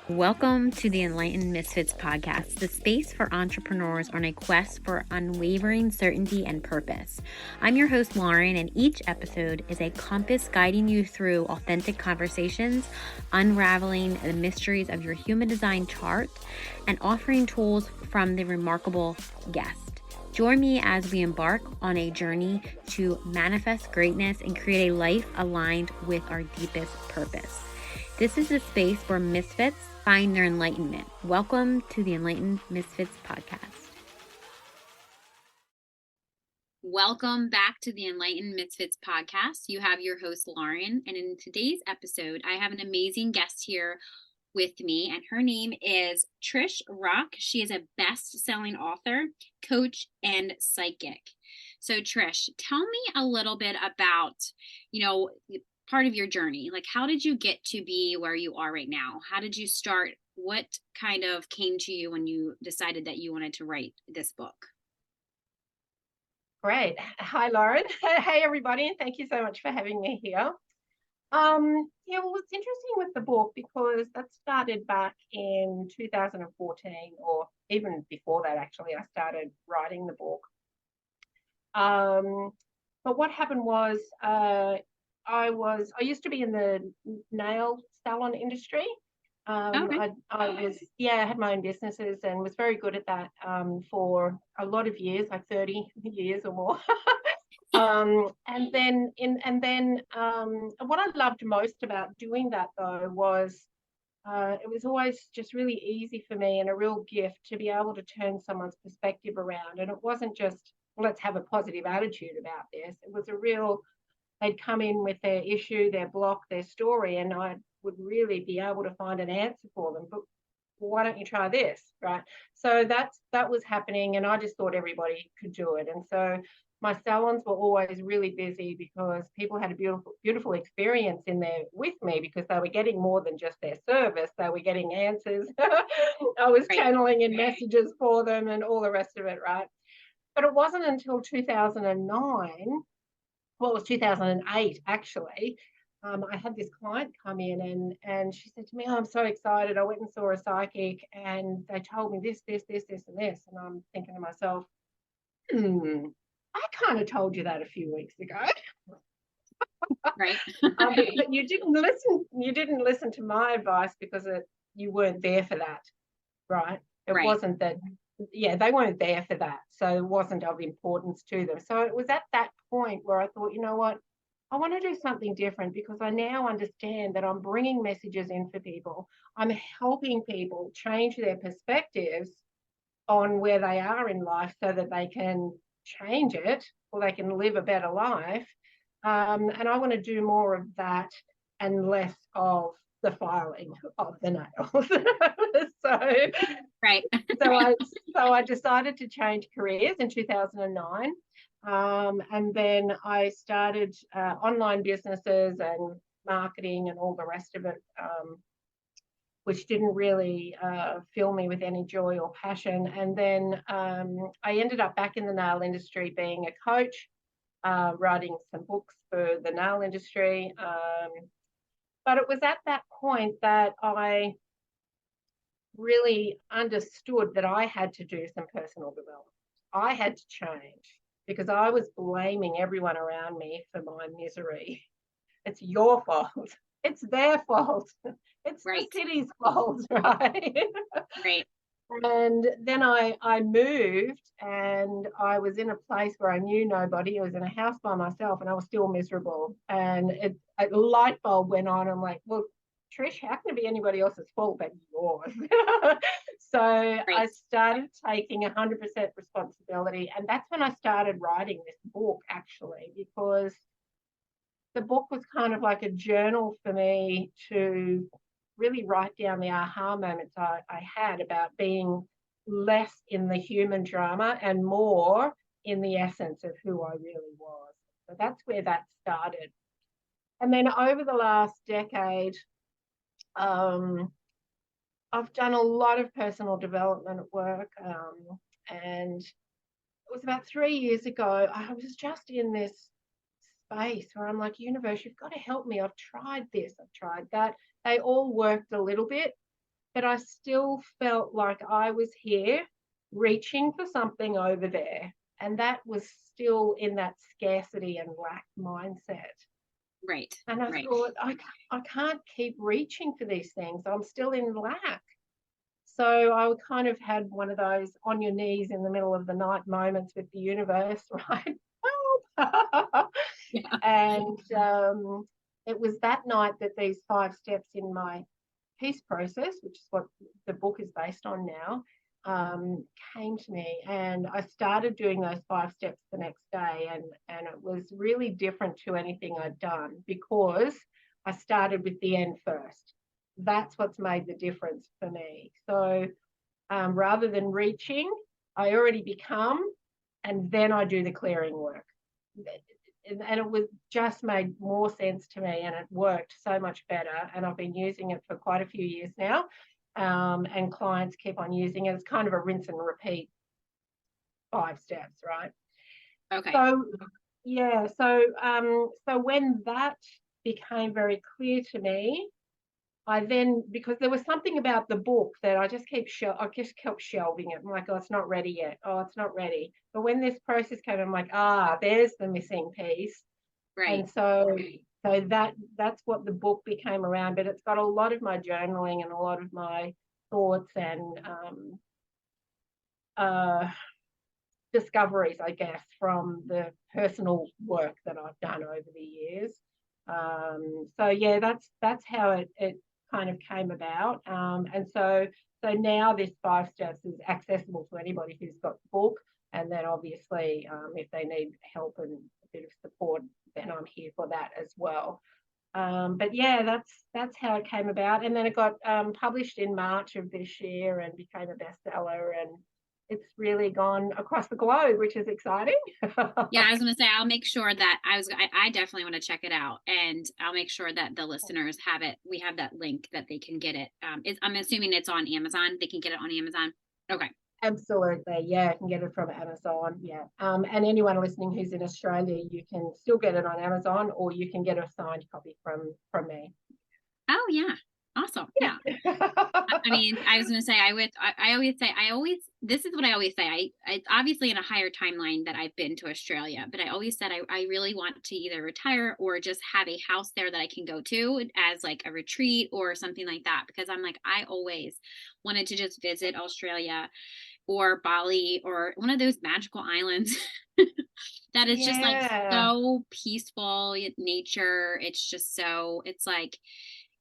Welcome to the Enlightened Misfits podcast, the space for entrepreneurs on a quest for unwavering certainty and purpose. I'm your host, Lauren, and each episode is a compass guiding you through authentic conversations, unraveling the mysteries of your human design chart, and offering tools from the remarkable guest. Join me as we embark on a journey to manifest greatness and create a life aligned with our deepest purpose. This is the space where misfits find their enlightenment. Welcome to the Enlightened Misfits podcast. Welcome back to the Enlightened Misfits podcast. You have your host, Lauren, and in today's episode, I have an amazing guest here with me, and her name is Trish Rock. She is a best-selling author, coach, and psychic. So Trish, tell me a little bit about, part of your journey. Like, how did you get to be where you are right now? How did you start? What kind of came to you when you decided that you wanted to write this book? Great. Hi, Lauren. Hey, everybody, and thank you so much for having me here. Well, it's interesting with the book because that started back in 2014, or even before that, actually, I started writing the book. But what happened was I used to be in the nail salon industry. Okay. I had my own businesses and was very good at that for a lot of years, like 30 years or more. What I loved most about doing that though was it was always just really easy for me and a real gift to be able to turn someone's perspective around. And it wasn't just, let's have a positive attitude about this. It was a real, they'd come in with their issue, their block, their story, and I would really be able to find an answer for them. But why don't you try this, right? So that was happening, and I just thought everybody could do it. And so my salons were always really busy because people had a beautiful experience in there with me because they were getting more than just their service. They were getting answers. I was channeling in messages for them and all the rest of it, right? But it wasn't until 2009, well, it was 2008 actually. I had this client come in and she said to me, "Oh, I'm so excited. I went and saw a psychic and they told me this, and this." And I'm thinking to myself, I kind of told you that a few weeks ago. Right. But you didn't listen to my advice because you weren't there for that, right? It wasn't that, they weren't there for that. So it wasn't of importance to them. So it was at that point where I thought, you know what? I want to do something different because I now understand that I'm bringing messages in for people. I'm helping people change their perspectives on where they are in life so that they can change it or they can live a better life. And I want to do more of that and less of the filing of the nails. So I decided to change careers in 2009. And then I started online businesses and marketing and all the rest of it, which didn't really fill me with any joy or passion. And then I ended up back in the nail industry being a coach, writing some books for the nail industry. But it was at that point that I really understood that I had to do some personal development. I had to change because I was blaming everyone around me for my misery. It's your fault. It's their fault. It's the city's fault, right? Right. And then I moved and I was in a place where I knew nobody. I was in a house by myself and I was still miserable. And a light bulb went on. I'm like, well, Trish, how can it be anybody else's fault but yours? So I started taking 100% responsibility. And that's when I started writing this book, actually, because the book was kind of like a journal for me to really write down the aha moments I had about being less in the human drama and more in the essence of who I really was. So that's where that started. And then over the last decade, I've done a lot of personal development work. And it was about 3 years ago, I was just in this space where I'm like, universe, you've got to help me. I've tried this, I've tried that. They all worked a little bit, but I still felt like I was here reaching for something over there. And that was still in that scarcity and lack mindset. Right. And I Right. thought, I can't keep reaching for these things. I'm still in lack. So I kind of had one of those on your knees in the middle of the night moments with the universe, right? Help. Yeah. And it was that night that these 5 steps in my peace process, which is what the book is based on now, came to me. And I started doing those 5 steps the next day. And it was really different to anything I'd done because I started with the end first. That's what's made the difference for me. So rather than reaching, I already become, and then I do the clearing work. And it was just made more sense to me, and it worked so much better. And I've been using it for quite a few years now, and clients keep on using it. It's kind of a rinse and repeat 5 steps, right? Okay. So yeah, so when that became very clear to me, I then, because there was something about the book that I just kept shelving it. I'm like, oh, it's not ready yet. Oh, it's not ready. But when this process came, I'm like, there's the missing piece. Right. And so that's what the book became around. But it's got a lot of my journaling and a lot of my thoughts and uh, discoveries, I guess, from the personal work that I've done over the years. So yeah, that's how it kind of came about. And so now this 5 steps is accessible to anybody who's got the book. And then obviously, if they need help and a bit of support, then I'm here for that as well. But yeah, that's how it came about. And then it got published in March of this year and became a bestseller. And it's really gone across the globe, which is exciting. Yeah, I was going to say I'll make sure that I definitely want to check it out, and I'll make sure that the listeners have it. We have that link that they can get it. I'm assuming it's on Amazon. They can get it on Amazon. Okay. Absolutely. Yeah, I can get it from Amazon. Yeah. And anyone listening who's in Australia, you can still get it on Amazon or you can get a signed copy from me. Oh yeah. Awesome. Yeah. Yeah. I mean, I was going to say, I always say, this is what I always say. I obviously in a higher timeline that I've been to Australia, but I always said I really want to either retire or just have a house there that I can go to as like a retreat or something like that. Because I'm like, I always wanted to just visit Australia or Bali or one of those magical islands that is just like Yeah. so peaceful nature. It's like,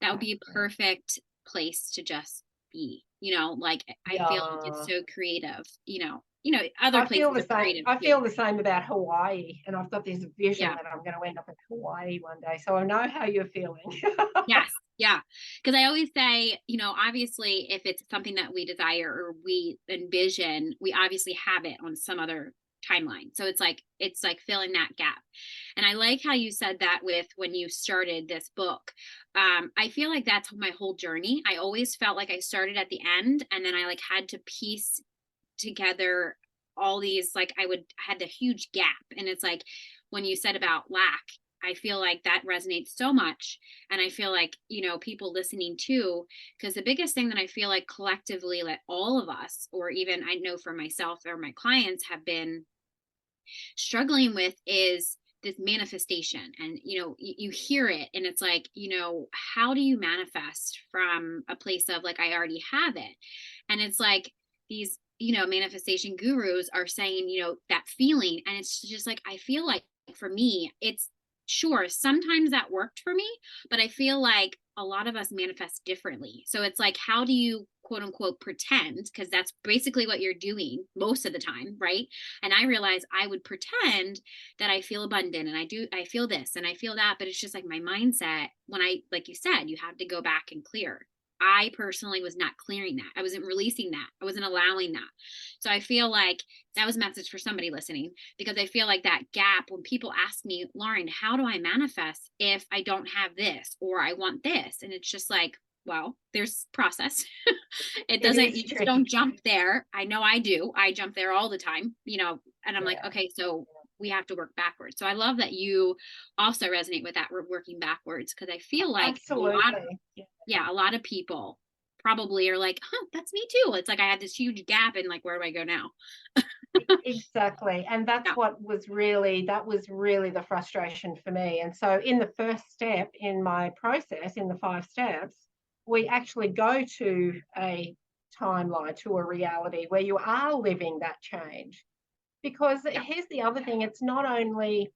that would be a perfect place to just be, like I feel like it's Yeah. so creative, other places are creative I too. feel the same about Hawaii, and I've got this vision Yeah. that I'm going to end up in Hawaii one day. So I know how you're feeling. Yes. Yeah. Because I always say, obviously if it's something that we desire or we envision, we obviously have it on some other timeline. So it's like filling that gap. And I like how you said that with when you started this book. I feel like that's my whole journey. I always felt like I started at the end and then I like had to piece together all these, like had the huge gap. And it's like when you said about lack, I feel like that resonates so much. And I feel like, people listening too, because the biggest thing that I feel like collectively, like all of us, or even I know for myself or my clients have been struggling with is this manifestation. And you hear it and it's like, how do you manifest from a place of like I already have it? And it's like these manifestation gurus are saying that feeling, and it's just like I feel like for me it's sure sometimes that worked for me, but I feel like a lot of us manifest differently. So it's like, how do you quote unquote pretend, because that's basically what you're doing most of the time, right? And I realize I would pretend that I feel abundant and I feel this and I feel that, but it's just like my mindset. When I, like you said, you have to go back and clear. I personally was not clearing that. I wasn't releasing that. I wasn't allowing that. So I feel like that was a message for somebody listening, because I feel like that gap when people ask me, Lauren, how do I manifest if I don't have this or I want this? And it's just like, well, there's process. It It doesn't, is you just tricky. don't jump there. I know I do. I jump there all the time, and I'm like, Yeah. okay, so we have to work backwards. So I love that you also resonate with that working backwards, because I feel like Absolutely. Yeah. a lot of people probably are like, huh, that's me too. It's like I had this huge gap and like, where do I go now? Exactly. And that's Yeah. what was really, that was really the frustration for me. And so in the first step in my process, in the 5 steps, we actually go to a timeline, to a reality where you are living that change. Because Yeah. here's the other thing, it's not only,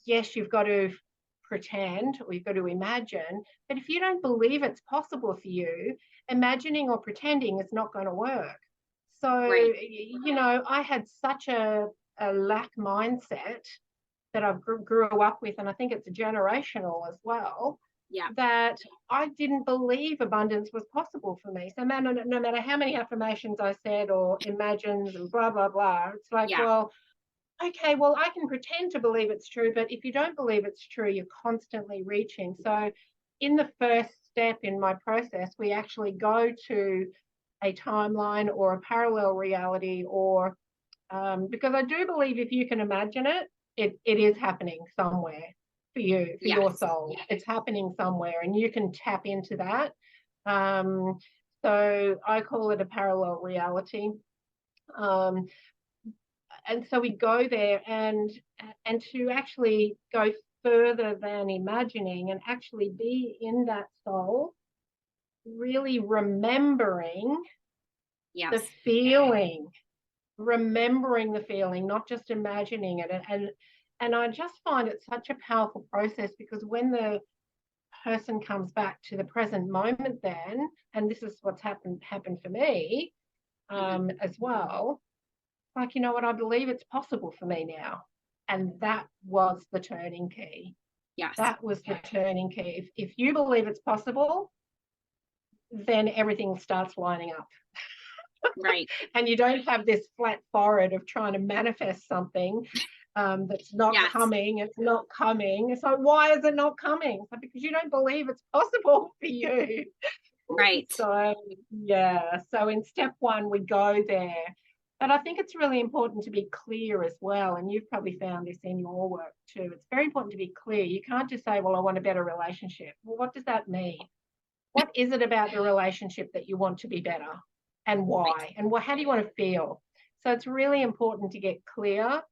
yes, you've got to pretend or you've got to imagine, but if you don't believe it's possible for you, imagining or pretending is not going to work. So, Right. I had such a lack mindset that I grew up with, and I think it's generational as well, Yeah. that I didn't believe abundance was possible for me. So no matter how many affirmations I said or imagines and blah, blah, blah, it's like, Yeah. well, okay, well, I can pretend to believe it's true, but if you don't believe it's true, you're constantly reaching. So, in the first step in my process, we actually go to a timeline or a parallel reality, or because I do believe if you can imagine it, it is happening somewhere for you, for your Yes. soul. It's happening somewhere, and you can tap into that. Um, so, I call it a parallel reality. Um, and so we go there, and to actually go further than imagining and actually be in that soul, really remembering the Yes. feeling, remembering the feeling, not just imagining it. And I just find it such a powerful process, because when the person comes back to the present moment, then, and this is what's happened for me, Hmm. as well, like, you know what, I believe it's possible for me now. And that was the turning key. Yes. That was the turning key. If you believe it's possible, then everything starts lining up. Right. And you don't have this flat forehead of trying to manifest something that's not Yes. coming. It's not coming. So why is it not coming? So because you don't believe it's possible for you. Right. So, yeah. So in step one, we go there. But I think it's really important to be clear as well. And you've probably found this in your work too. It's very important to be clear. You can't just say, well, I want a better relationship. Well, what does that mean? What is it about the relationship that you want to be better, and Right. why? And how do you want to feel? So it's really important to get clear.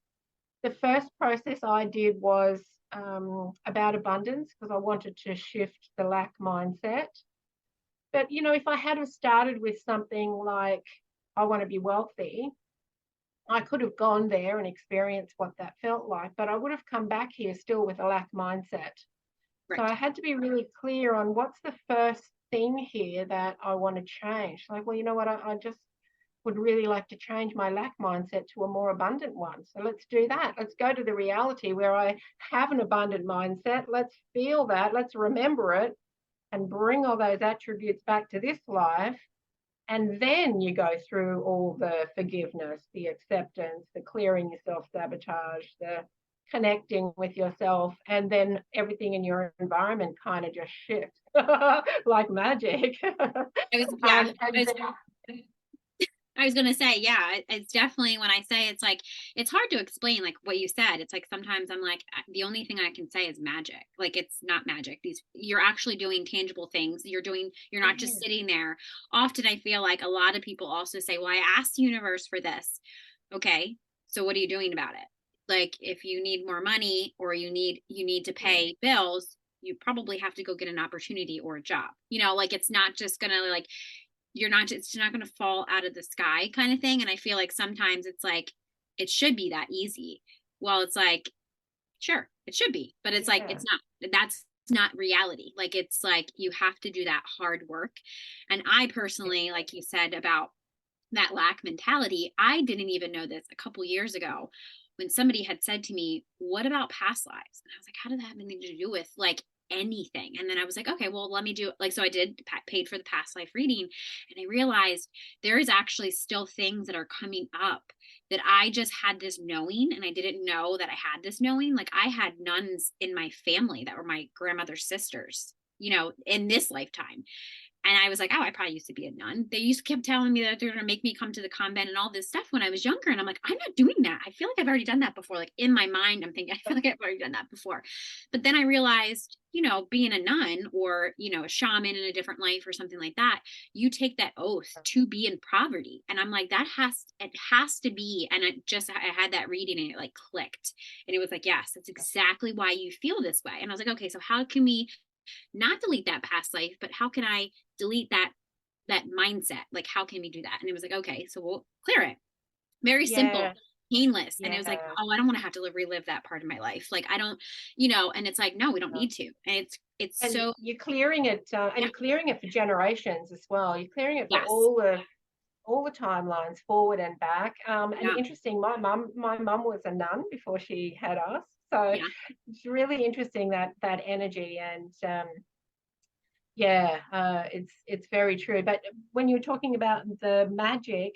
The first process I did was about abundance, because I wanted to shift the lack mindset. But, if I had have started with something like, I want to be wealthy, I could have gone there and experienced what that felt like, but I would have come back here still with a lack mindset. So Right. I had to be really clear on what's the first thing here that I want to change. Like, well, you know what, I just would really like to change my lack mindset to a more abundant one. So let's do that. Let's go to the reality where I have an abundant mindset. Let's feel that. Let's remember it and bring all those attributes back to this life. And then you go through all the forgiveness, the acceptance, the clearing your self sabotage, the connecting with yourself, and then everything in your environment kind of just shifts like magic. I was, yeah. And I was gonna say, yeah, it's definitely when I say it's like it's hard to explain like what you said. It's like sometimes I'm like the only thing I can say is magic. Like it's not magic. These you're actually doing tangible things. You're not just then, sitting there. Often I feel like a lot of people also say, "Well, I asked the universe for this." Okay. So what are you doing about it? Like if you need more money or you need to pay bills, you probably have to go get an opportunity or a job. Like it's not just gonna like it's not going to fall out of the sky kind of thing. And I feel like sometimes it's like it should be that easy. Well, it's like sure, it should be, but it's like yeah, it's not. That's not reality. Like it's like you have to do that hard work. And I yeah, personally, like you said about that lack mentality, I didn't even know this a couple years ago when somebody had said to me, "What about past lives?" And I was like, "How did that have anything to do with like anything?" And then I was like, "Okay, well, let me do it." Like, so I did paid for the past life reading, and I realized there is actually still things that are coming up that I just had this knowing, and I didn't know that I had this knowing. Like, I had nuns in my family that were my grandmother's sisters, in this lifetime And I was like, oh, I probably used to be a nun. They used to keep telling me that they're going to make me come to the convent and all this stuff when I was younger. And I'm like, I'm not doing that. I feel like I've already done that before. Like in my mind, I'm thinking, I feel like I've already done that before. But then I realized, being a nun or, a shaman in a different life or something like that, you take that oath to be in poverty. And I'm like, it has to be. And I had that reading and it like clicked. And it was like, yes, that's exactly why you feel this way. And I was like, okay, so how can we not delete that past life, but how can I delete that mindset? Like, how can we do that? And it was like, okay, so we'll clear it. Very simple, painless. And it was like, oh, I don't want to have to relive that part of my life. Like, I don't, and it's like, no, we don't need to. And it's and so you're clearing it, and you're clearing it for generations as well. You're clearing it for yes. all the timelines forward and back. And interesting, my mum was a nun before she had us. So it's really interesting that energy. And it's very true. But when you're talking about the magic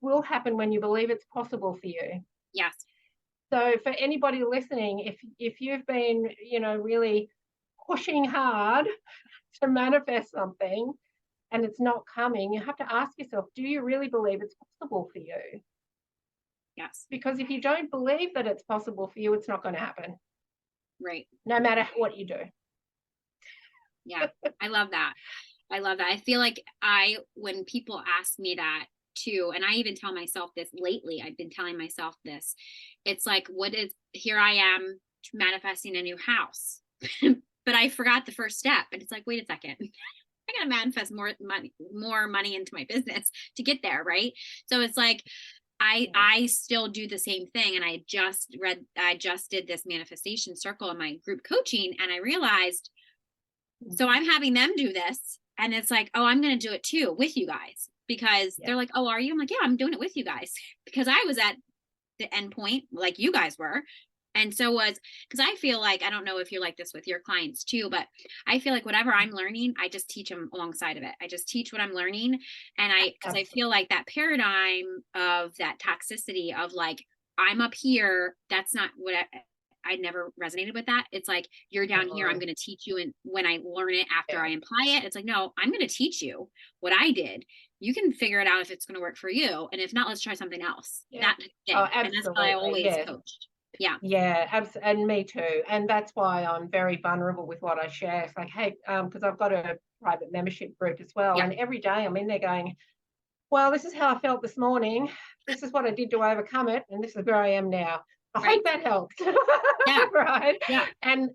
will happen when you believe it's possible for you. Yes. So for anybody listening, if you've been, really pushing hard to manifest something and it's not coming, you have to ask yourself, do you really believe it's possible for you? Yes. Because if you don't believe that it's possible for you, it's not going to happen. Right. No matter what you do. Yeah. I love that. I feel like when people ask me that too, and I even tell myself this lately, I've been telling myself this, it's like, here I am manifesting a new house, but I forgot the first step. And it's like, wait a second. I got to manifest more money into my business to get there. Right. So it's like, I still do the same thing. And I just did this manifestation circle in my group coaching. And I realized, so I'm having them do this. And it's like, oh, I'm going to do it too with you guys, because they're like, oh, are you? I'm like, yeah, I'm doing it with you guys, because I was at the end point like you guys were. And so because I feel like, I don't know if you're like this with your clients too, but I feel like whatever I'm learning, I just teach them alongside of it. I just teach what I'm learning. And because I feel like that paradigm of that toxicity of like, I'm up here, that's not what I never resonated with that. It's like, you're down here, I'm going to teach you. And when I learn it after I apply it, it's like, no, I'm going to teach you what I did. You can figure it out if it's going to work for you. And if not, let's try something else. Absolutely. And that's how I always coached. And me too. And that's why I'm very vulnerable with what I share. It's like, hey, because I've got a private membership group as well. And every day I'm in there going, well, this is how I felt this morning. This is what I did to overcome it. And this is where I am now. I hope that helps. Right. Yeah. And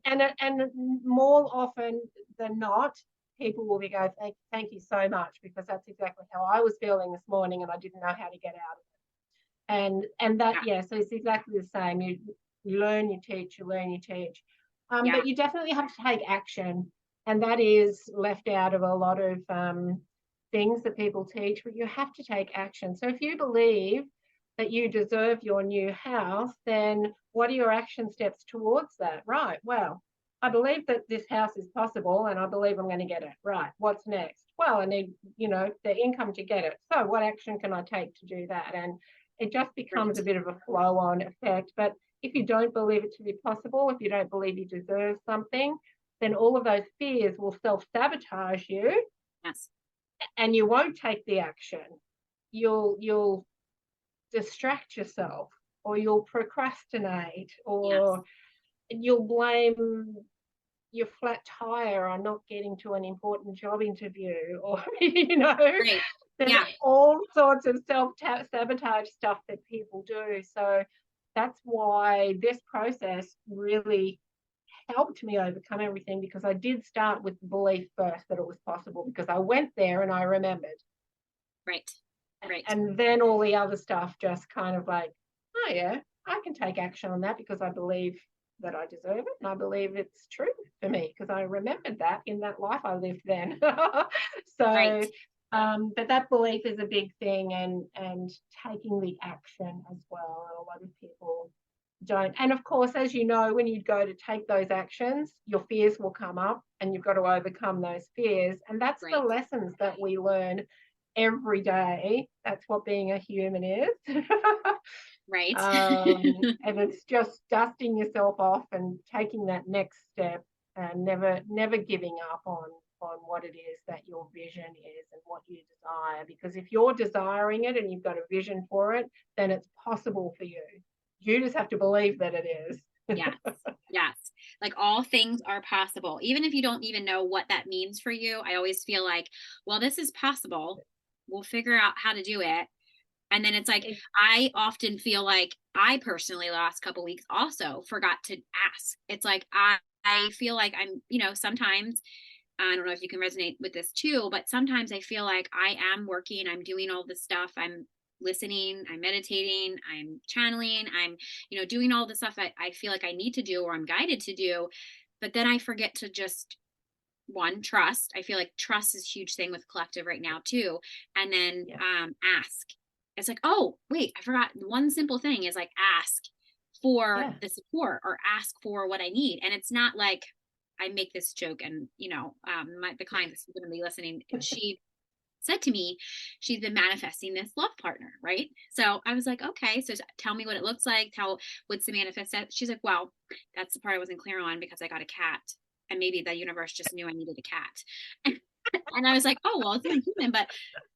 more often than not, people will be going, thank you so much, because that's exactly how I was feeling this morning and I didn't know how to get out of it. And that, so it's exactly the same. You learn, you teach, you learn, you teach. But you definitely have to take action. And that is left out of a lot of things that people teach, but you have to take action. So if you believe that you deserve your new house, then what are your action steps towards that? Right. Well, I believe that this house is possible and I believe I'm going to get it. Right. What's next? Well, I need, the income to get it. So what action can I take to do that? And it just becomes a bit of a flow-on effect. But if you don't believe it to be possible, if you don't believe you deserve something, then all of those fears will self-sabotage you. Yes. And you won't take the action. You'll distract yourself, or you'll procrastinate, or you'll blame your flat tire on not getting to an important job interview, or there's all sorts of self-sabotage stuff that people do. So that's why this process really helped me overcome everything, because I did start with the belief first that it was possible, because I went there and I remembered. Right. And then all the other stuff just kind of like, oh yeah, I can take action on that because I believe that I deserve it, and I believe it's true for me because I remembered that in that life I lived then. So but that belief is a big thing, and taking the action as well. And a lot of people don't. And of course, as you know, when you go to take those actions, your fears will come up and you've got to overcome those fears. And that's the lessons that we learn every day. That's what being a human is. Right. And it's just dusting yourself off and taking that next step, and never giving up on what it is that your vision is and what you desire. Because if you're desiring it and you've got a vision for it, then it's possible for you. You just have to believe that it is. Yes. Yes. Like all things are possible. Even if you don't even know what that means for you, I always feel like, well, this is possible. We'll figure out how to do it. And then it's like, I often feel like I personally the last couple of weeks also forgot to ask. It's like, I feel like I'm, sometimes, I don't know if you can resonate with this too, but sometimes I feel like I am working, I'm doing all this stuff. I'm listening, I'm meditating, I'm channeling, I'm, doing all the stuff I feel like I need to do or I'm guided to do. But then I forget to just trust. I feel like trust is a huge thing with collective right now too. And then ask. It's like, oh, wait, I forgot one simple thing is like ask for the support or ask for what I need. And it's not like I make this joke and, the client that's going to be listening, she said to me, she's been manifesting this love partner, right? So I was like, okay, so tell me what it looks like. What's the manifest? She's like, well, that's the part I wasn't clear on because I got a cat. And maybe the universe just knew I needed a cat. And I was like, oh, well, it's not human, but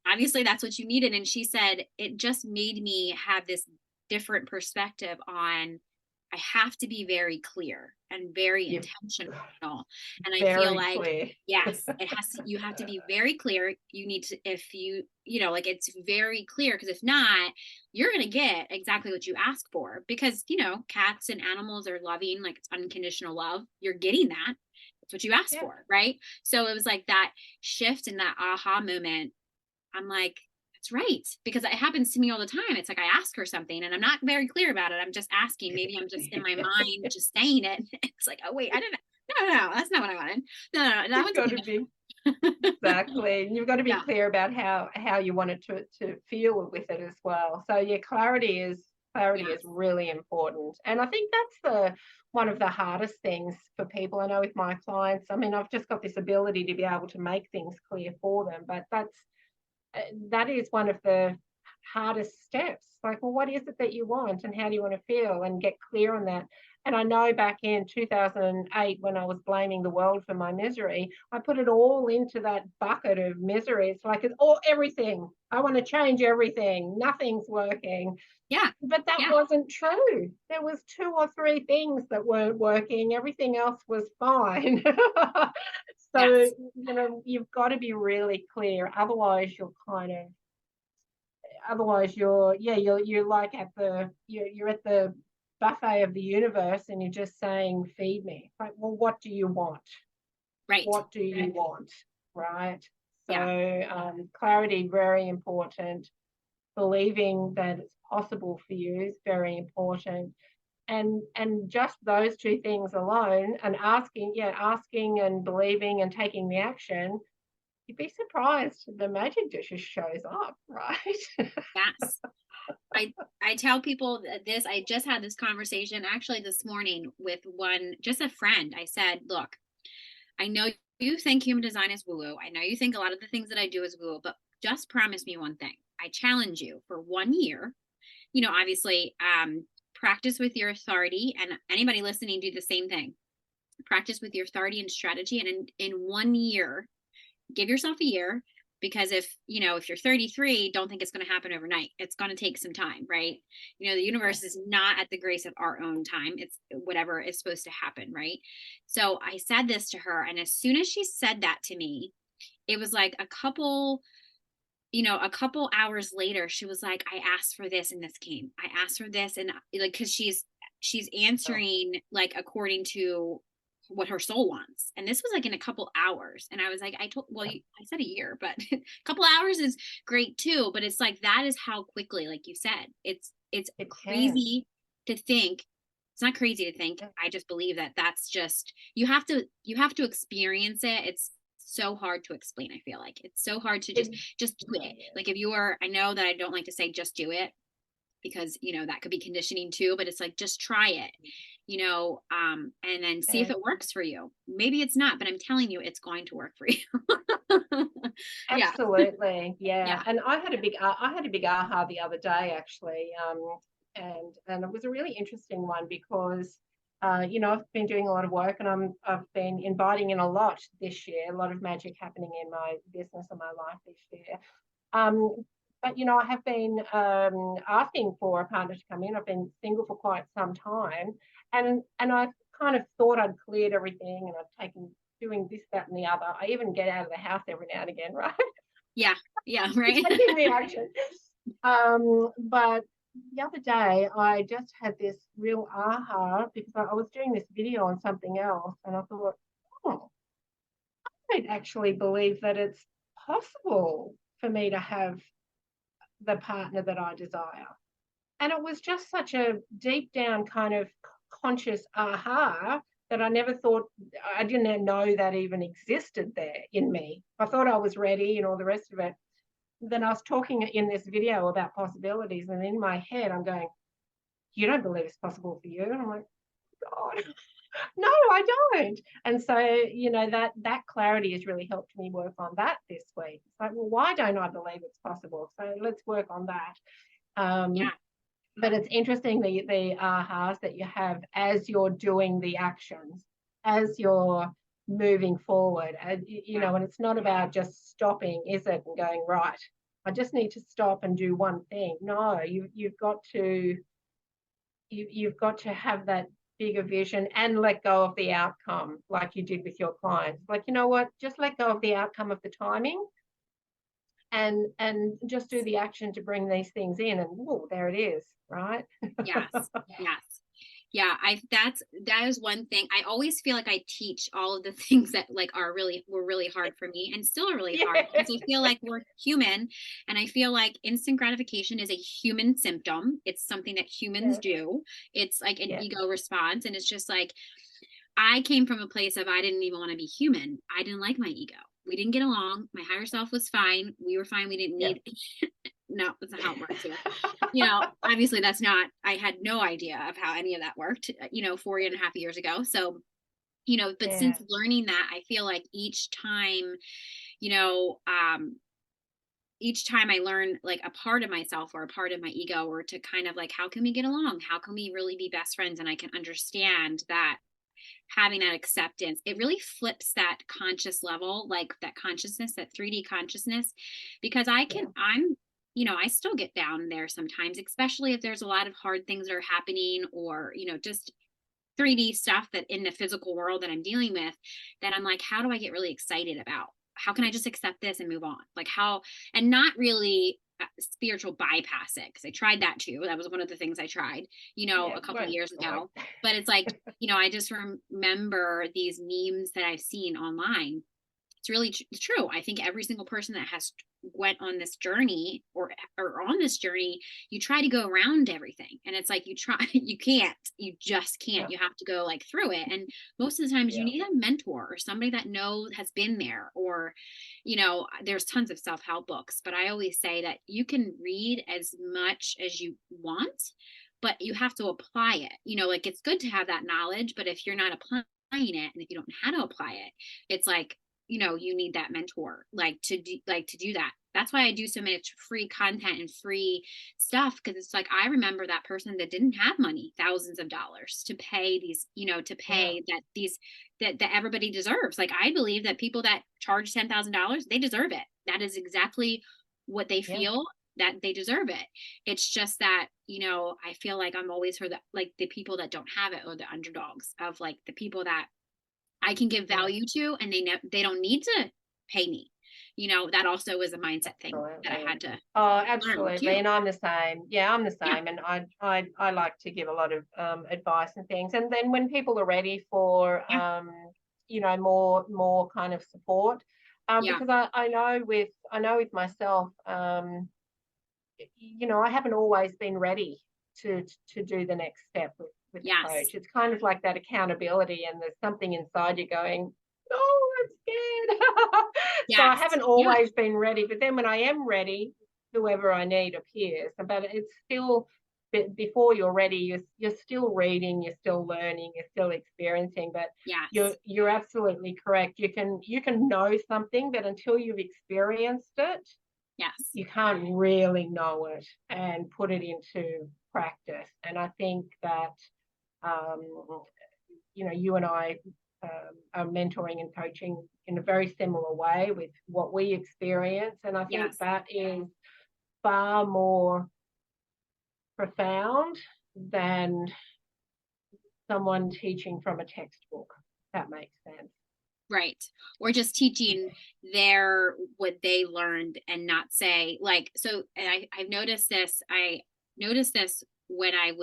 obviously that's what you needed. And she said, it just made me have this different perspective on, I have to be very clear and very intentional. And I feel like, clear. Yes, you have to be very clear. You need to, if like it's very clear, because if not, you're going to get exactly what you ask for because, cats and animals are loving, like it's unconditional love. You're getting that. That's what you asked for. Right. So it was like that shift and that aha moment. I'm like, that's right. Because it happens to me all the time. It's like, I ask her something and I'm not very clear about it. I'm just asking, maybe I'm just in my mind, just saying it. It's like, oh wait, no, that's not what I wanted. No, You've got to be exactly. You've got to be clear about how you want it to feel with it as well. So clarity is really important. And I think that's one of the hardest things for people. I know with my clients, I mean, I've just got this ability to be able to make things clear for them, but that is one of the hardest steps. Like, well, what is it that you want and how do you want to feel, and get clear on that. And I know back in 2008, when I was blaming the world for my misery, I put it all into that bucket of misery. It's like, it's all everything. I want to change everything. Nothing's working. Yeah. But that wasn't true. There was 2 or 3 things that weren't working. Everything else was fine. So, you've got to be really clear. Otherwise, you're like you're at the buffet of the universe and you're just saying, feed me. Like, well, what do you want? Right. What do you want? Right. So clarity, very important. Believing that it's possible for you is very important. And just those 2 things alone, and asking and believing and taking the action, you'd be surprised the magic just shows up, right? Yes. I tell people this. I just had this conversation actually this morning with just a friend. I said, look, I know you think human design is woo-woo. I know you think a lot of the things that I do is woo-woo, but just promise me one thing. I challenge you for 1 year, obviously, practice with your authority, and anybody listening, do the same thing. Practice with your authority and strategy. And in 1 year, give yourself a year, because if you're 33, don't think it's going to happen overnight. It's going to take some time, right? The universe is not at the grace of our own time. It's whatever is supposed to happen, right? So I said this to her, and as soon as she said that to me, it was like a couple hours later, she was like, I asked for this and this came. I asked for this, and like, because she's answering like according to what her soul wants. And this was like in a couple hours. And I was like, I said a year, but a couple hours is great too. But it's like, that is how quickly, like you said, it's crazy to think. It's not crazy to think. I just believe that that's just, you have to experience it. It's so hard to explain. I feel like it's so hard to just do it. Like I know that I don't like to say just do it, because that could be conditioning too, but it's like, just try it, and then see if it works for you. Maybe it's not, but I'm telling you, it's going to work for you. Absolutely. Yeah. And I had a big aha the other day, actually. And it was a really interesting one, because I've been doing a lot of work, and I've been inviting in a lot this year, a lot of magic happening in my business and my life this year. Um, but I have been asking for a partner to come in. I've been single for quite some time, and I've kind of thought I'd cleared everything, and I've taken doing this, that, and the other. I even get out of the house every now and again, right? Yeah. Yeah. Right. Taking the action. But the other day, I just had this real aha because I was doing this video on something else, and I thought, oh, I don't actually believe that it's possible for me to have the partner that I desire. And it was just such a deep down kind of conscious aha that I never thought, I didn't know that even existed there in me. I thought I was ready and all the rest of it. Then I was talking in this video about possibilities, and in my head, I'm going, you don't believe it's possible for you? And I'm like, God, no, I don't. And so, that clarity has really helped me work on that this week. It's like, well, why don't I believe it's possible? So let's work on that. Yeah. But it's interesting the ahas that you have as you're doing the actions, as you're moving forward. And it's not about just stopping, is it, and going, right, I just need to stop and do one thing. No, you've got to have that bigger vision and let go of the outcome, like you did with your clients. Like, you know what, just let go of the outcome of the timing, and just do the action to bring these things in, and there it is, right? Yes. Yes. Yeah, that is one thing. I always feel like I teach all of the things that like were really hard for me and still are really hard, Yeah. because I feel like we're human, and I feel like instant gratification is a human symptom. It's something that humans do. It's like an ego response, and it's just like I came from a place of I didn't even want to be human. I didn't like my ego. We didn't get along. My higher self was fine. We were fine. We didn't need no, that's not how it works here. Obviously that's not, I had no idea of how any of that worked, 4.5 years ago. So, but since learning that, I feel like each time I learn like a part of myself or a part of my ego, or to kind of like, how can we get along? How can we really be best friends? And I can understand that having that acceptance, it really flips that conscious level, like that consciousness, that 3D consciousness, because I still get down there sometimes, especially if there's a lot of hard things that are happening, or, just 3D stuff that in the physical world that I'm dealing with, that I'm like, how do I get really excited about? How can I just accept this and move on? Like how, and not really spiritual bypass it, because I tried that too. That was one of the things I tried, a couple of years ago. But it's like, I just remember these memes that I've seen online. It's really true. I think every single person that has went on this journey or on this journey, you try to go around everything, and it's like you just can't. You have to go like through it, and most of the times you need a mentor or somebody that has been there, or there's tons of self-help books, but I always say that you can read as much as you want, but you have to apply it. Like it's good to have that knowledge, but if you're not applying it, and if you don't know how to apply it, it's like you need that mentor to do that. That's why I do so much free content and free stuff, because it's like I remember that person that didn't have money, thousands of dollars to pay that everybody deserves. Like I believe that people that charge $10,000, they deserve it. That is exactly what they feel, that they deserve it. It's just that I feel like I'm always for the people that don't have it, or the underdogs, of like the people that I can give value to, and they don't need to pay me. That also is a mindset thing that I had to. Oh, absolutely. And I'm the same. Yeah, I'm the same. And I like to give a lot of advice and things. And then when people are ready for more kind of support, because I know with myself, I haven't always been ready to do the next step with the coach. It's kind of like that accountability, and there's something inside you going, oh, I'm scared. So I haven't always been ready, but then when I am ready, whoever I need appears. But it's still, before you're ready, you're still reading, you're still learning, you're still experiencing. But you're absolutely correct. You can know something, but until you've experienced it, you can't really know it and put it into practice. And I think that you and I are mentoring and coaching in a very similar way with what we experience. And I think that is far more profound than someone teaching from a textbook. That makes sense. Right. Or just teaching what they learned and not say like, so, and I've noticed this. I noticed this when I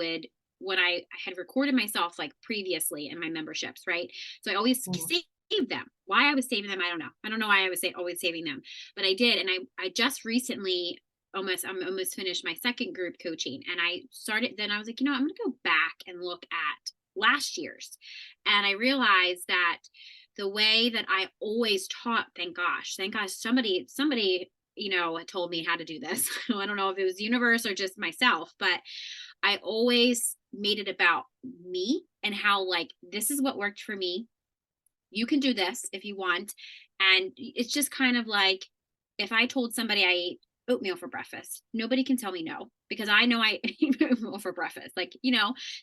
had recorded myself like previously in my memberships, right? So I always saved them. Why I was saving them, I don't know. I don't know why I was always saving them, but I did. And I just recently I'm almost finished my second group coaching, and I was like, I'm going to go back and look at last year's. And I realized that the way that I always taught, thank gosh, somebody, told me how to do this. I don't know if it was the universe or just myself, but I always made it about me and how like, this is what worked for me. You can do this if you want. And it's just kind of like, if I told somebody I ate oatmeal for breakfast, nobody can tell me no, because I know I ate oatmeal for breakfast. Like,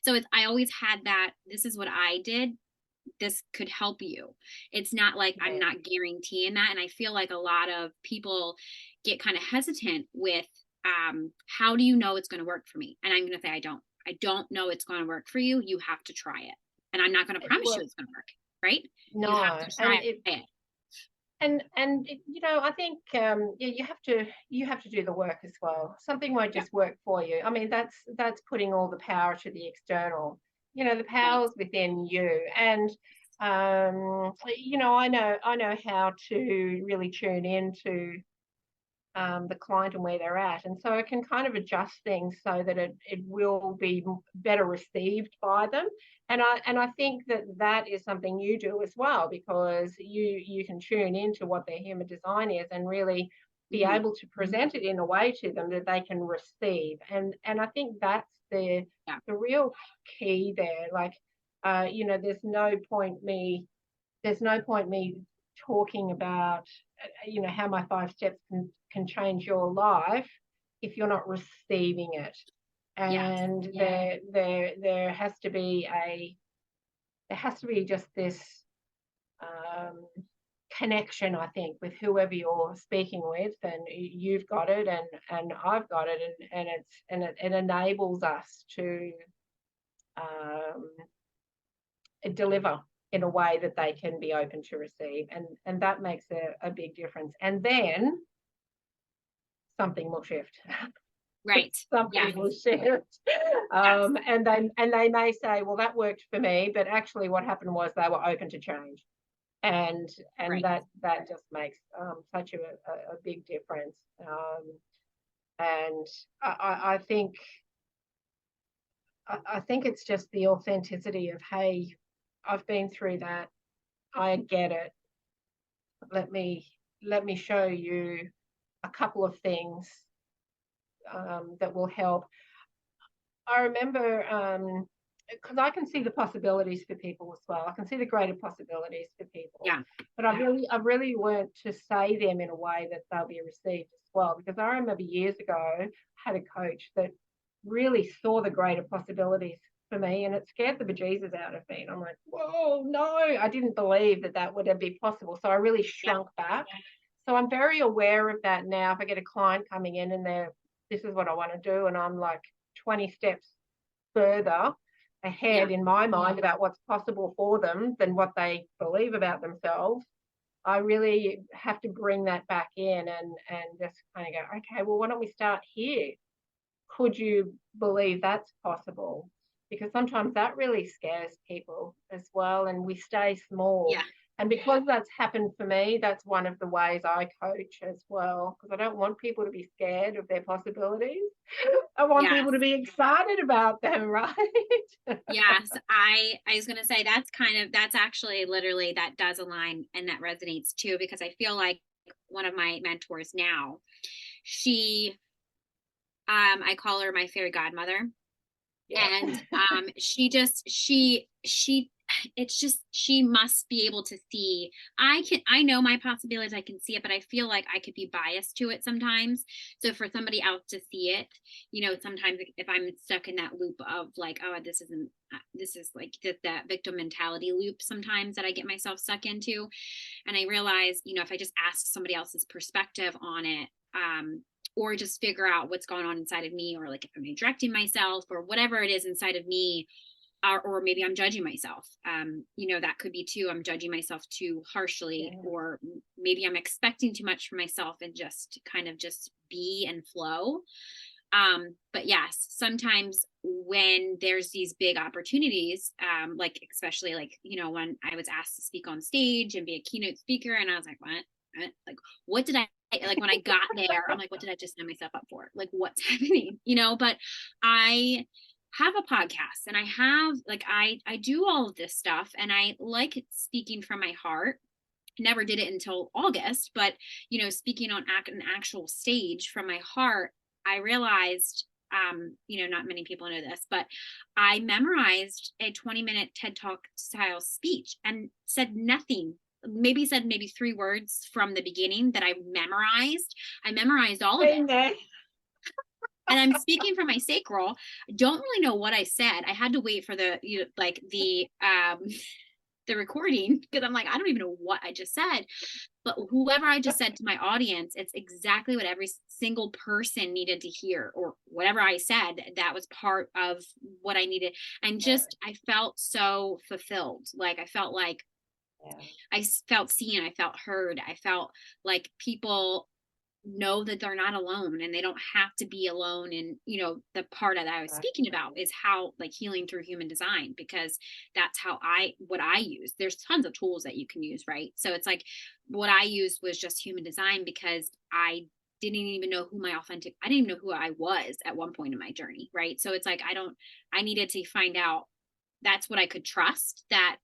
so I always had that, this is what I did. This could help you. It's not like I'm not guaranteeing that. And I feel like a lot of people get kind of hesitant with, how do you know it's going to work for me? And I'm going to say, I don't know it's going to work for you. You have to try it. And I'm not going to promise you it's going to work. Right. No, you have to try it. And I think you have to do the work as well. Something won't just work for you. I mean, that's putting all the power to the external. The power's within you. And I know how to really tune into the client and where they're at, and so I can kind of adjust things so that it will be better received by them. And I think that is something you do as well, because you can tune into what their human design is and really be able to present it in a way to them that they can receive. And I think that's the real key there. Like, there's no point me talking about how my 5 steps can change your life if you're not receiving it. And there has to be just this connection, I think, with whoever you're speaking with, and you've got it and I've got it, and it enables us to deliver in a way that they can be open to receive, and that makes a big difference. And then something will shift. Right. Something will shift. And they may say, well, that worked for me, but actually what happened was they were open to change. And that just makes such a big difference. And I think it's just the authenticity of, hey, I've been through that. I get it. Let me show you a couple of things that will help. I remember, because I can see the possibilities for people as well. I can see the greater possibilities for people. Yeah. But I really learned to say them in a way that they'll be received as well. Because I remember years ago, I had a coach that really saw the greater possibilities for me, and it scared the bejesus out of me. And I'm like, whoa, no, I didn't believe that would be possible. So I really shrunk back. So I'm very aware of that now. If I get a client coming in and this is what I want to do, and I'm like 20 steps further ahead in my mind about what's possible for them than what they believe about themselves, I really have to bring that back in and just kind of go, okay, well, why don't we start here? Could you believe that's possible? Because sometimes that really scares people as well, and we stay small. Yeah. And because that's happened for me, that's one of the ways I coach as well, because I don't want people to be scared of their possibilities. I want people to be excited about them, right? Yes, I was going to say that's actually literally, that does align and that resonates too, because I feel like one of my mentors now, she, I call her my fairy godmother. Yeah. And she it's just, she must be able to see. I know my possibilities, I can see it, but I feel like I could be biased to it sometimes. So for somebody else to see it, sometimes if I'm stuck in that loop of like, oh, this is like that victim mentality loop sometimes that I get myself stuck into. And I realize, if I just ask somebody else's perspective on it, or just figure out what's going on inside of me, or like if I'm rejecting myself or whatever it is inside of me, or maybe I'm judging myself. That could be too. I'm judging myself too harshly, or maybe I'm expecting too much from myself and just kind of just be and flow. But yes, sometimes when there's these big opportunities, like especially like, when I was asked to speak on stage and be a keynote speaker, and I was like, like, what did I, like when I got there, I'm like, what did I just sign myself up for? Like, what's happening? But I have a podcast, and I have like, I do all of this stuff, and I like speaking from my heart. Never did it until August, but speaking on an actual stage from my heart, I realized, not many people know this, but I memorized a 20-minute TED Talk style speech and said nothing. Maybe said 3 words from the beginning that I memorized. I memorized all of it. And I'm speaking from my sacral. I don't really know what I said. I had to wait for the recording, because I'm like, I don't even know what I just said. But whoever I just said to my audience, it's exactly what every single person needed to hear, or whatever I said, that was part of what I needed. And just, I felt so fulfilled. Like, I felt like I felt seen, I felt heard, I felt like people know that they're not alone, and they don't have to be alone. And the part that I was speaking about is how, like, healing through human design, because that's how what I use. There's tons of tools that you can use, right? So it's like, what I used was just human design, because I didn't even know I didn't even know who I was at one point in my journey, right? So it's like, I needed to find out, that's what I could trust, that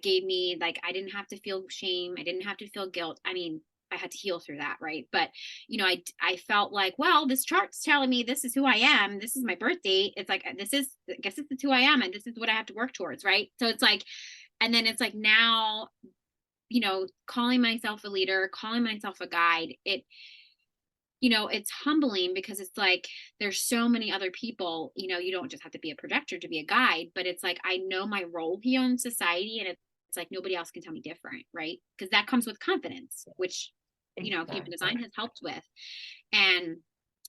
gave me, like, I didn't have to feel shame, I didn't have to feel guilt. I mean, I had to heal through that, right? But I felt like, well, this chart's telling me this is who I am, this is my birth date, it's like, I guess this is who I am, and this is what I have to work towards, right? So it's like, and then it's like, now, calling myself a leader, calling myself a guide, it's humbling, because it's like, there's so many other people, you don't just have to be a projector to be a guide, but it's like, I know my role here in society, and it's like, nobody else can tell me different, right? Because that comes with confidence, which human design has helped with, and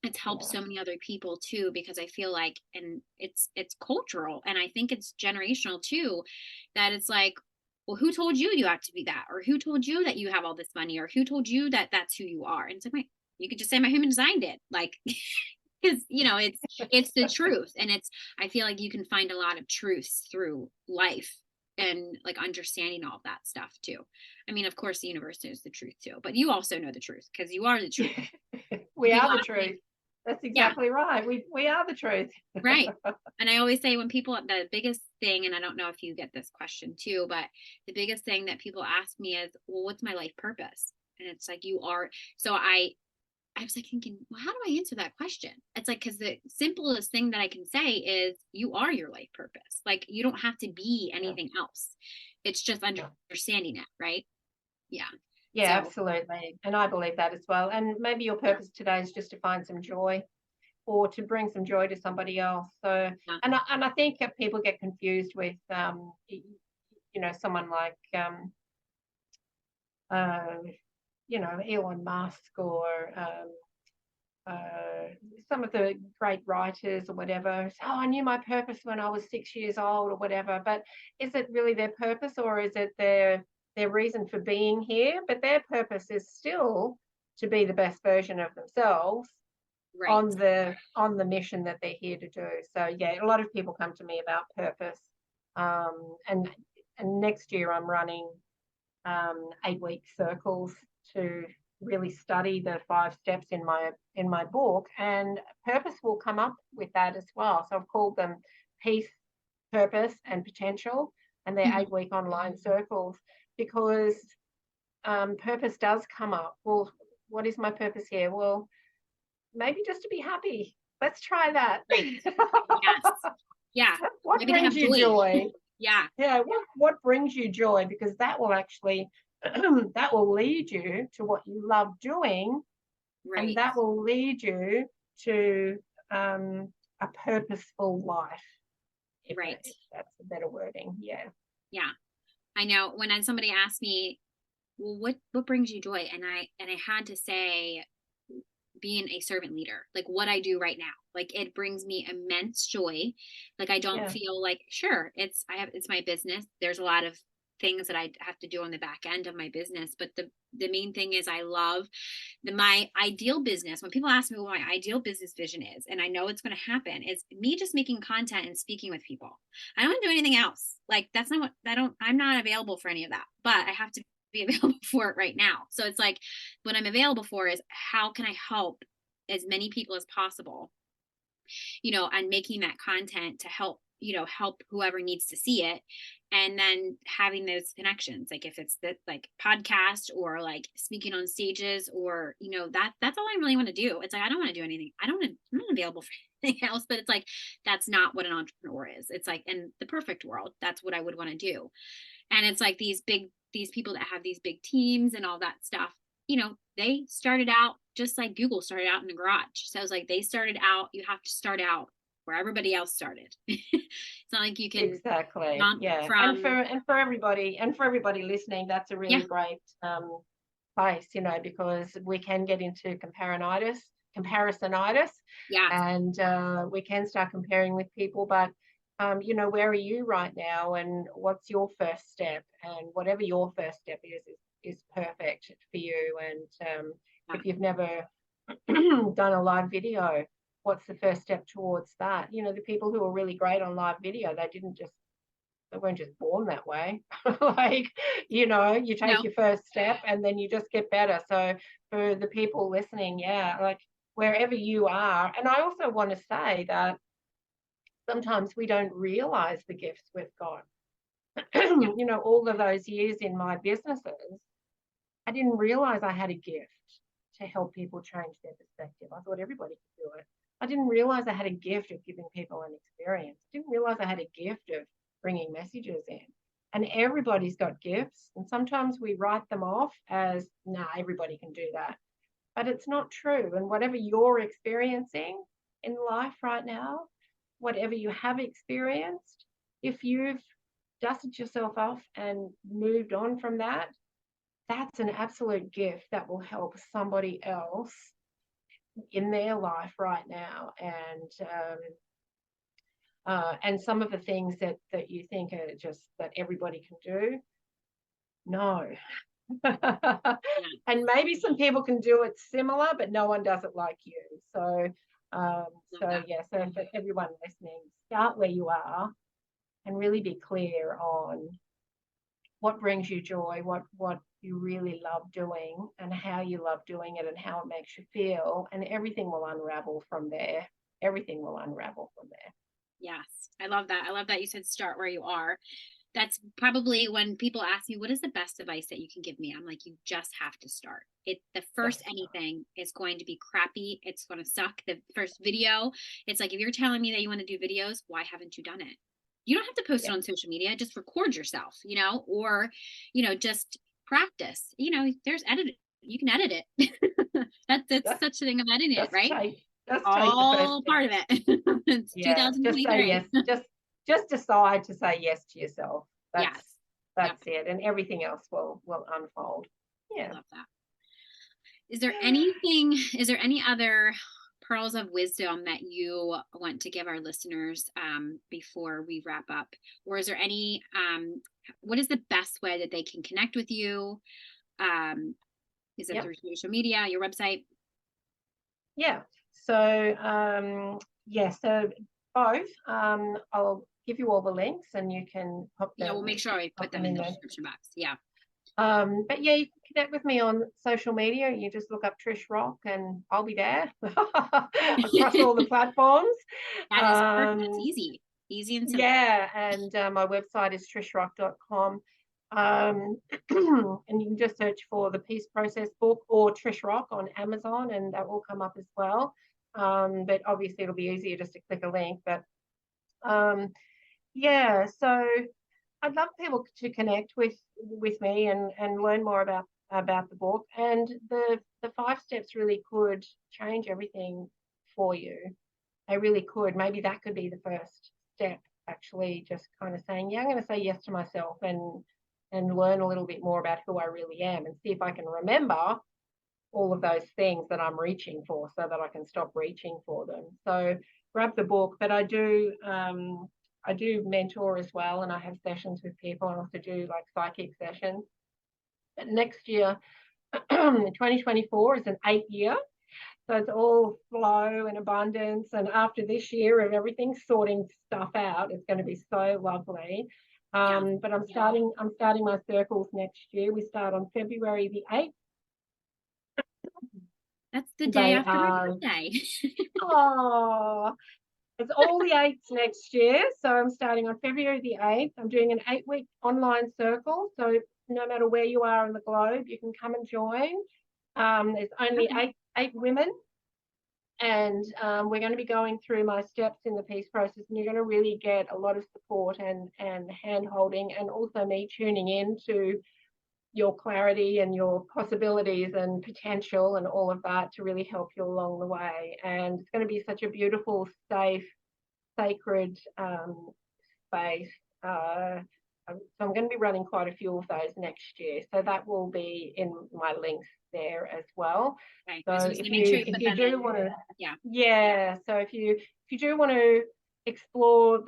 it's helped so many other people too, because I feel like, and it's cultural, and I think it's generational too, that it's like, well, who told you have to be that, or who told you that you have all this money, or who told you that that's who you are? And it's like, wait, you could just say my human design did, like, because it's the truth. And I feel like you can find a lot of truths through life, and like understanding all of that stuff too. I mean, of course the universe knows the truth too, but you also know the truth, because you are the truth. We are the truth. That's exactly right. We are the truth. Right. And I always say, when people, the biggest thing, and I don't know if you get this question too, but the biggest thing that people ask me is, well, what's my life purpose? And it's like, so I was like thinking, well, how do I answer that question? It's like, because the simplest thing that I can say is, you are your life purpose. Like, you don't have to be anything else. It's just understanding it, right? Yeah. Yeah, absolutely. And I believe that as well. And maybe your purpose today is just to find some joy, or to bring some joy to somebody else. So, and I think people get confused with, someone like, Elon Musk, or some of the great writers or whatever. So, I knew my purpose when I was 6 years old, or whatever. But is it really their purpose, or is it their reason for being here? But their purpose is still to be the best version of themselves, right, on the mission that they're here to do. So yeah, a lot of people come to me about purpose. And next year I'm running 8-week circles to really study the 5 steps in my book, and purpose will come up with that as well. So I've called them peace, purpose, and potential, and they're 8-week online circles, because purpose does come up. Well, what is my purpose here? Well, maybe just to be happy. Let's try that. Right. Yes. Yeah. What brings you joy? Yeah. Yeah, what brings you joy? Because that will actually that will lead you to what you love doing, and Right. that will lead you to a purposeful life, Right. if that's a better wording. Yeah. Yeah. I know when somebody asked me, well, what brings you joy? And I had to say being a servant leader, like what I do right now. Like it brings me immense joy. Like I don't Yeah. feel like, sure, it's my business. There's a lot of things that I have to do on the back end of my business, but the main thing is I love my ideal business. When people ask me what my ideal business vision is, and I know it's going to happen, is me just making content and speaking with people. I don't want to do anything else. Like that's not what I'm not available for any of that, but I have to be available for it right now. So it's like what I'm available for is how can I help as many people as possible, and making that content to help, help whoever needs to see it. And then having those connections, like if it's the like podcast or like speaking on stages or, that's all I really want to do. It's like, I don't want to do anything. I'm not available for anything else, but it's like, that's not what an entrepreneur is. It's like, in the perfect world, that's what I would want to do. And it's like these people that have these big teams and all that stuff, they started out just like Google started out in the garage. So I was like, they started out, you have to start out where everybody else started. It's not like you can Exactly. jump Yeah. And from, for everybody listening, that's a yeah, really great place, because we can get into comparisonitis, yeah, and we can start comparing with people. But where are you right now, and what's your first step? And whatever your first step is perfect for you. And yeah, if you've never done a live video, what's the first step towards that? The people who are really great on live video, they weren't just born that way. Like, you take no, your first step and then you just get better. So for the people listening, yeah, like wherever you are. And I also want to say that sometimes we don't realize the gifts we've got. yeah, All of those years in my businesses, I didn't realize I had a gift to help people change their perspective. I thought everybody could do it. I didn't realize I had a gift of giving people an experience. I didn't realize I had a gift of bringing messages in. And everybody's got gifts. And sometimes we write them off as, nah, everybody can do that. But it's not true. And whatever you're experiencing in life right now, whatever you have experienced, if you've dusted yourself off and moved on from that, that's an absolute gift that will help somebody else in their life right now. And some of the things that you think are just that everybody can do, no. yeah, And maybe some people can do it similar, but no one does it like you. So love so that. yeah, so for everyone listening, start where you are and really be clear on what brings you joy, what you really love doing, and how you love doing it, and how it makes you feel, and everything will unravel from there. Everything will unravel from there. Yes. I love that. I love that you said start where you are. That's probably when people ask me, what is the best advice that you can give me? I'm like, you just have to start. The first Just anything is going to be crappy. It's going to suck. The first video, it's like, if you're telling me that you want to do videos, why haven't you done it? You don't have to post it yeah, on social media. Just record yourself, or, just practice, there's edit. You can edit it. That's just such a thing of editing it, just right? take just take the first All step. part of it. It's Yeah, just say 2023. yes. Just decide to say yes to yourself. That's Yes. Yep. that's it, and everything else will unfold. I Yeah. love that. Is there any other pearls of wisdom that you want to give our listeners before we wrap up? Or is there what is the best way that they can connect with you? Um, is it Yep. through social media, your website? Yeah. So yeah, so both. I'll give you all the links and you can Yeah, we'll make sure I put pop them them in in the there. description box. Yeah. But yeah, you can connect with me on social media. You just look up Trish Rock and I'll be there across all the platforms. That is perfect. That's Um, easy. Easy and simple. yeah, and my website is trishrock.com. Um, and you can just search for the Peace Process book or Trish Rock on Amazon, and that will come up as well. But obviously, it'll be easier just to click a link. But yeah, so I'd love people to connect with me and learn more about the book. And the 5 steps really could change everything for you. They really could. Maybe that could be the first step, actually, just kind of saying, yeah, I'm going to say yes to myself and learn a little bit more about who I really am and see if I can remember all of those things that I'm reaching for so that I can stop reaching for them. So grab the book, but I do mentor as well, and I have sessions with people. I also do like psychic sessions. But next year, 2024 is an 8 year. So it's all flow and abundance. And after this year of everything sorting stuff out, it's going to be so lovely. But I'm starting my circles next year. We start on February the 8th. That's the day after my birthday. Oh, it's all the 8s next year. So I'm starting on February the 8th. I'm doing an 8-week online circle. So no matter where you are in the globe, you can come and join. There's only eight women. And we're going to be going through my steps in the peace process, and you're going to really get a lot of support and hand holding, and also me tuning in to your clarity and your possibilities and potential and all of that to really help you along the way. And it's going to be such a beautiful, safe, sacred space. So I'm going to be running quite a few of those next year. So that will be in my links there as well. Right. So if you do want to, So if you do want to explore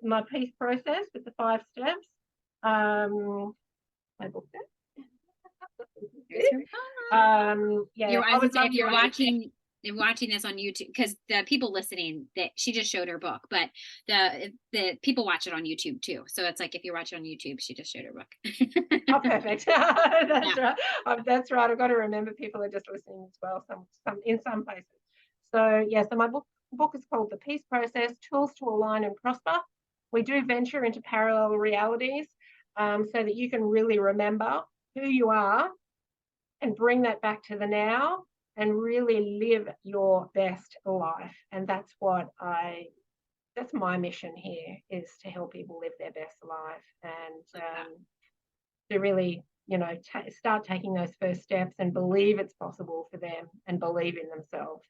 my peace process with the 5 steps, my book there. If you're watching this on YouTube, because the people listening, that she just showed her book, but the people watch it on YouTube too. So it's like if you're watching on YouTube, she just showed her book. Oh, perfect. That's right. I've got to remember people are just listening as well. Some in some places. So so my book is called The Peace Process: Tools to Align and Prosper. We do venture into parallel realities, so that you can really remember who you are and bring that back to the now and really live your best life. And that's my mission here, is to help people live their best life and to really, start taking those first steps and believe it's possible for them and believe in themselves.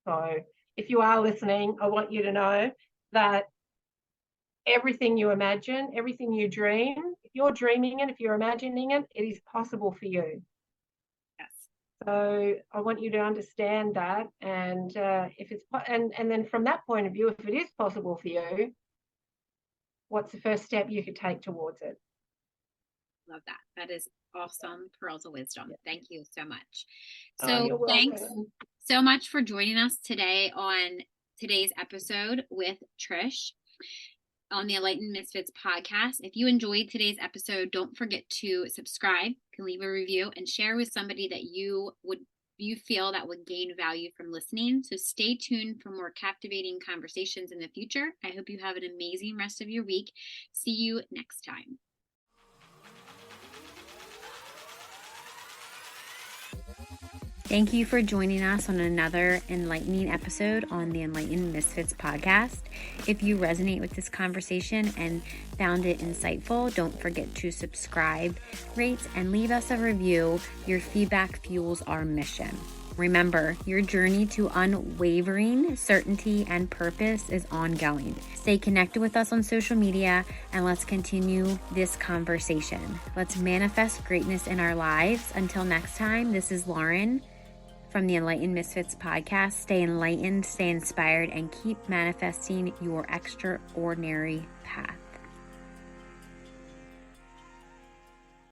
So if you are listening, I want you to know that everything you imagine, everything you dream, if you're dreaming it, if you're imagining it, it is possible for you. So I want you to understand that, and if it's and then from that point of view, if it is possible for you, what's the first step you could take towards it? Love that. That is awesome pearls of wisdom. Thank you so much. So thanks so much for joining us today on today's episode with Trish on the Enlightened Misfits podcast. If you enjoyed today's episode, don't forget to subscribe, can leave a review, and share with somebody that you feel that would gain value from listening. So stay tuned for more captivating conversations in the future. I hope you have an amazing rest of your week. See you next time. Thank you for joining us on another enlightening episode on the Enlightened Misfits podcast. If you resonate with this conversation and found it insightful, don't forget to subscribe, rate, and leave us a review. Your feedback fuels our mission. Remember, your journey to unwavering certainty and purpose is ongoing. Stay connected with us on social media and let's continue this conversation. Let's manifest greatness in our lives. Until next time, this is Lauren from the Enlightened Misfits podcast. Stay enlightened, stay inspired, and keep manifesting your extraordinary path.